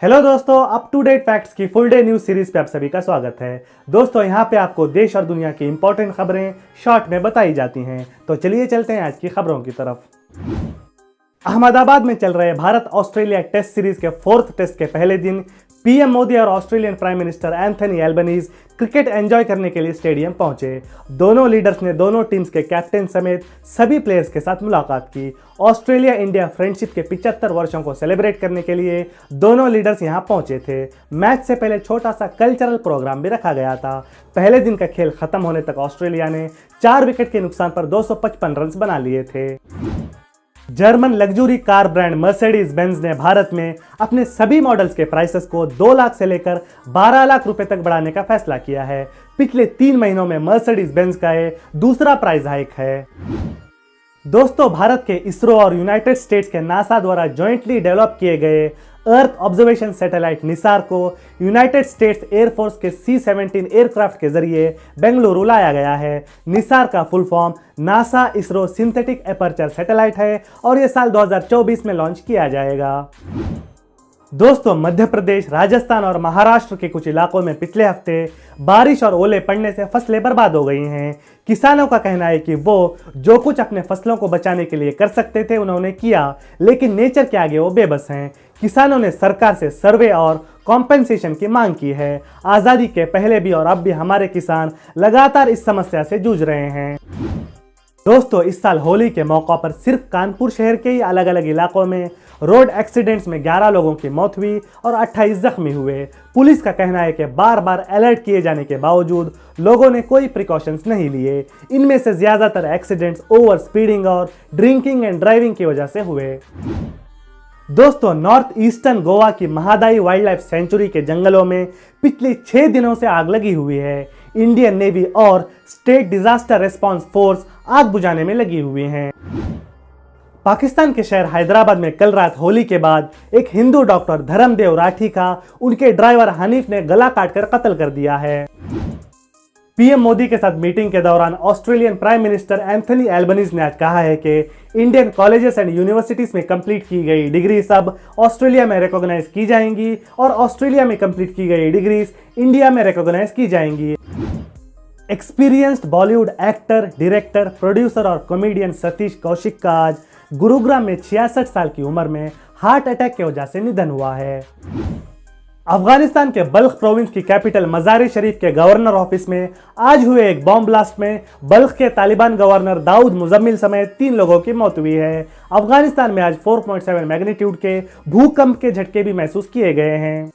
Hello दोस्तों, up to date facts की full day news series पे आप सभी का स्वागत है। दोस्तों, यहाँ पे आपको देश और दुनिया की इंपॉर्टेंट खबरें शॉर्ट में बताई जाती हैं। तो चलिए चलते हैं आज की खबरों की तरफ। अहमदाबाद में चल रहे भारत ऑस्ट्रेलिया टेस्ट सीरीज के 4th टेस्ट के पहले दिन पीएम मोदी और Australian prime minister Anthony Albanese cricket enjoy करने के लिए स्टेडियम पहुंचे। दोनों लीडर्स ने दोनों टीम्स के कैप्टन समेत सभी प्लेयर्स के साथ मुलाकात की। ऑस्ट्रेलिया इंडिया फ्रेंडशिप के 75 वर्षों को सेलिब्रेट करने के लिए दोनों लीडर्स यहां पहुंचे थे। मैच से पहले छोटा सा कल्चरल प्रोग्राम भी रखा गया था। पहले दिन का खेल खत्म होने तक ऑस्ट्रेलिया ने 4 विकेट के नुकसान पर 255 रन बना लिए थे। German luxury car brand Mercedes Benz ने भारत में अपने सभी मॉडल्स के प्राइसेस को 2 लाख से लेकर 12 लाख रुपए तक बढ़ाने का फैसला किया है। पिछले 3 महीनों में मर्सिडीज बेंज का ये दूसरा प्राइस हाइक है। दोस्तों, भारत के इसरो और यूनाइटेड स्टेट्स के नासा द्वारा जॉइंटली डेवलप किए गए अर्थ ऑब्जर्वेशन सैटेलाइट निसार को यूनाइटेड स्टेट्स एयरफोर्स के C-17 एयरक्राफ्ट के जरिए बेंगलुरु लाया गया है। निसार का full form NASA ISRO synthetic aperture satellite है और यह साल 2024 में लॉन्च किया जाएगा। दोस्तों, मध्य प्रदेश, राजस्थान और महाराष्ट्र के कुछ इलाकों में पिछले हफ्ते बारिश और ओले पड़ने से फसलें बर्बाद हो गई हैं। किसानों का कहना है कि वो जो कुछ अपने फसलों को बचाने के लिए कर सकते थे उन्होंने किया, लेकिन नेचर के आगे वो बेबस हैं। किसानों ने सरकार से सर्वे और कॉम्पेंसेशन की मांग की है। आज़ादी के पहले भी और अब भी हमारे किसान लगातार इस समस्या से जूझ रहे हैं। दोस्तों, इस साल होली के मौका पर सिर्फ कानपुर शहर के ही अलग अलग इलाकों में रोड एक्सीडेंट्स में 11 लोगों की मौत हुई और 28 जख्मी हुए। पुलिस का कहना है कि बार बार अलर्ट किए जाने के बावजूद लोगों ने कोई प्रिकॉशंस नहीं लिए। इनमें से ज्यादातर एक्सीडेंट्स ओवर स्पीडिंग और ड्रिंकिंग एंड ड्राइविंग की वजह से हुए। दोस्तों, नॉर्थ ईस्टर्न गोवा की महादाई वाइल्ड लाइफ सेंचुरी के जंगलों में पिछले 6 दिनों से आग लगी हुई है। इंडियन नेवी और स्टेट डिजास्टर रिस्पांस फोर्स आग बुझाने में लगी हुई हैं। पाकिस्तान के शहर हैदराबाद में कल रात होली के बाद एक हिंदू डॉक्टर धर्मदेव राठी का उनके ड्राइवर हनीफ ने गला काटकर कत्ल कर दिया है। पीएम मोदी के साथ मीटिंग के दौरान Australian prime minister Anthony Albanese ने आज कहा है कि इंडियन कॉलेजेस एंड यूनिवर्सिटीज में कंप्लीट की गई डिग्रीज अब ऑस्ट्रेलिया में रिकॉग्नाइज की जाएंगी और ऑस्ट्रेलिया में कंप्लीट की गई डिग्रीज इंडिया में रिकॉग्नाइज की जाएंगी। Experienced Bollywood actor, director, producer और कॉमेडियन सतीश कौशिक का आज गुरुग्राम में 66 साल की उम्र में हार्ट अटैक की वजह से निधन हुआ है। अफगानिस्तान के बल्ख प्रोविंस की कैपिटल मज़ार-ए शरीफ के गवर्नर ऑफिस में आज हुए एक बॉम्ब ब्लास्ट में बल्ख के तालिबान गवर्नर दाऊद मुजम्मिल समेत 3 लोगों की मौत हुई है। अफगानिस्तान में आज 4.7 मैग्नीट्यूड के भूकंप के झटके भी महसूस किए गए हैं।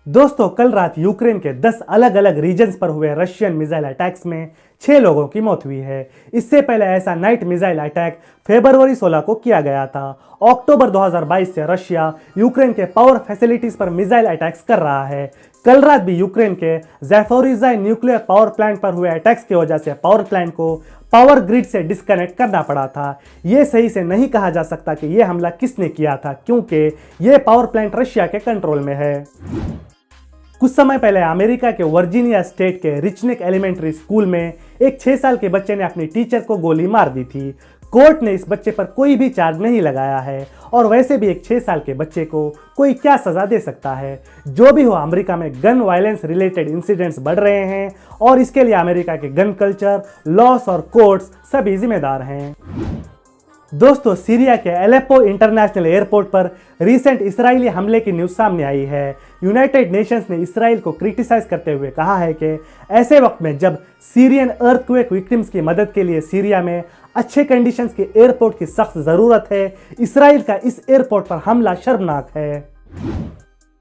दोस्तों, कल रात यूक्रेन के 10 अलग अलग रीजन्स पर हुए रशियन मिसाइल अटैक्स में 6 लोगों की मौत हुई है। इससे पहले ऐसा नाइट मिसाइल अटैक फरवरी 16 को किया गया था। अक्टूबर 2022 से रशिया यूक्रेन के पावर फैसिलिटीज पर मिसाइल अटैक्स कर रहा है। कल रात भी यूक्रेन के ज़ैपोरिज़्ज़ा न्यूक्लियर पावर प्लांट पर हुए अटैक्स की वजह से पावर प्लांट को पावर ग्रिड से डिस्कनेक्ट करना पड़ा था। ये सही से नहीं कहा जा सकता कि यह हमला किसने किया था, क्योंकि यह पावर प्लांट रशिया के कंट्रोल में है। कुछ समय पहले अमेरिका के वर्जीनिया स्टेट के रिचनेक एलिमेंट्री स्कूल में एक 6 साल के बच्चे ने अपनी टीचर को गोली मार दी थी। कोर्ट ने इस बच्चे पर कोई भी चार्ज नहीं लगाया है और वैसे भी एक 6 साल के बच्चे को कोई क्या सजा दे सकता है। जो भी हो, अमेरिका में गन वायलेंस रिलेटेड इंसिडेंट्स बढ़ रहे हैं और इसके लिए अमेरिका के गन कल्चर, लॉस और कोर्ट्स सभी जिम्मेदार हैं। दोस्तों, सीरिया के एलेप्पो इंटरनेशनल एयरपोर्ट पर रिसेंट इजरायली हमले की न्यूज़ सामने आई है। यूनाइटेड नेशंस ने इसराइल को क्रिटिसाइज करते हुए कहा है कि ऐसे वक्त में जब सीरियन अर्थक्वेक विक्टिम्स की मदद के लिए सीरिया में अच्छे कंडीशंस के एयरपोर्ट की सख्त ज़रूरत है, इसराइल का इस एयरपोर्ट पर हमला शर्मनाक है।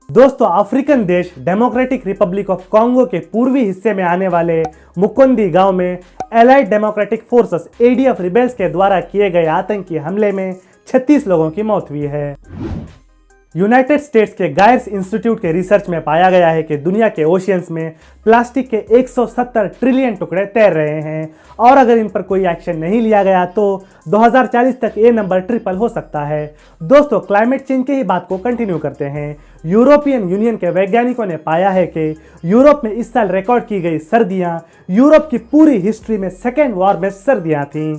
दोस्तों, अफ्रीकन देश डेमोक्रेटिक रिपब्लिक ऑफ कॉन्गो के पूर्वी हिस्से में आने वाले मुकुंदी गांव में allied democratic forces ADF rebels के द्वारा किए गए आतंकी हमले में 36 लोगों की मौत हुई है। यूनाइटेड स्टेट्स के गायर्स इंस्टीट्यूट के रिसर्च में पाया गया है कि दुनिया के ओशियंस में प्लास्टिक के 170 ट्रिलियन टुकड़े तैर रहे हैं और अगर इन पर कोई एक्शन नहीं लिया गया तो 2040 तक ये नंबर ट्रिपल हो सकता है। दोस्तों, क्लाइमेट चेंज की ही बात को कंटिन्यू करते हैं। यूरोपियन यूनियन के वैज्ञानिकों ने पाया है कि यूरोप में इस साल रिकॉर्ड की गई सर्दियां यूरोप की पूरी हिस्ट्री में सेकेंड वार्मेस्ट सर्दियां थीं।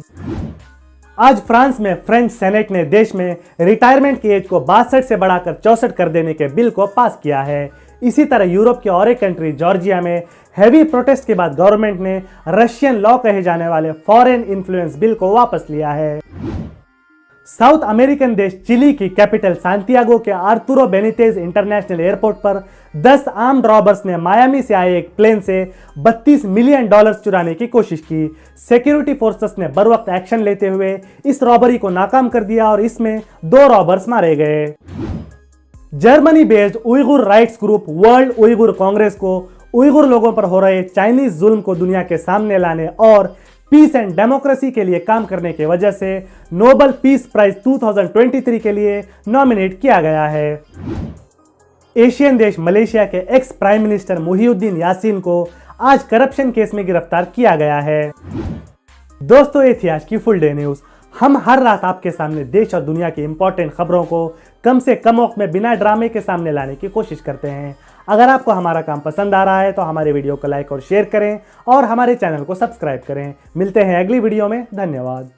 आज फ्रांस में फ्रेंच सेनेट ने देश में रिटायरमेंट की एज को 62 से बढ़ाकर 64 कर देने के बिल को पास किया है। इसी तरह यूरोप के और एक कंट्री जॉर्जिया में हैवी प्रोटेस्ट के बाद गवर्नमेंट ने रशियन लॉ कहे जाने वाले फॉरेन इन्फ्लुएंस बिल को वापस लिया है। साउथ अमेरिकन देश चिली की कैपिटल सांतियागो के आर्तुरो बेनितेज इंटरनेशनल एयरपोर्ट पर 10 आर्म्ड रॉबर्स ने मायामी से आए एक प्लेन से $32 मिलियन चुराने की कोशिश की। सिक्योरिटी फोर्सेस ने बरवक्त एक्शन लेते हुए इस रॉबरी को नाकाम कर दिया और इसमें 2 रॉबर्स मारे गए। Germany based Uyghur rights group world Uyghur Congress को उइगुर लोगों पर हो रहे चाइनीज जुल्म को दुनिया के सामने लाने और पीस एंड डेमोक्रेसी के लिए काम करने की वजह से नोबेल पीस प्राइज 2023 के लिए नॉमिनेट किया गया है। एशियन देश मलेशिया के ex prime minister Mohiuddin Yasin को आज करप्शन केस में गिरफ्तार किया गया है। दोस्तों, ये थी आज की फुल डे न्यूज। हम हर रात आपके सामने देश और दुनिया की इंपॉर्टेंट खबरों को कम से कम वक्त में बिना ड्रामे के सामने लाने की कोशिश करते हैं। अगर आपको हमारा काम पसंद आ रहा है तो हमारे वीडियो को लाइक और शेयर करें और हमारे चैनल को सब्सक्राइब करें। मिलते हैं अगली वीडियो में। धन्यवाद।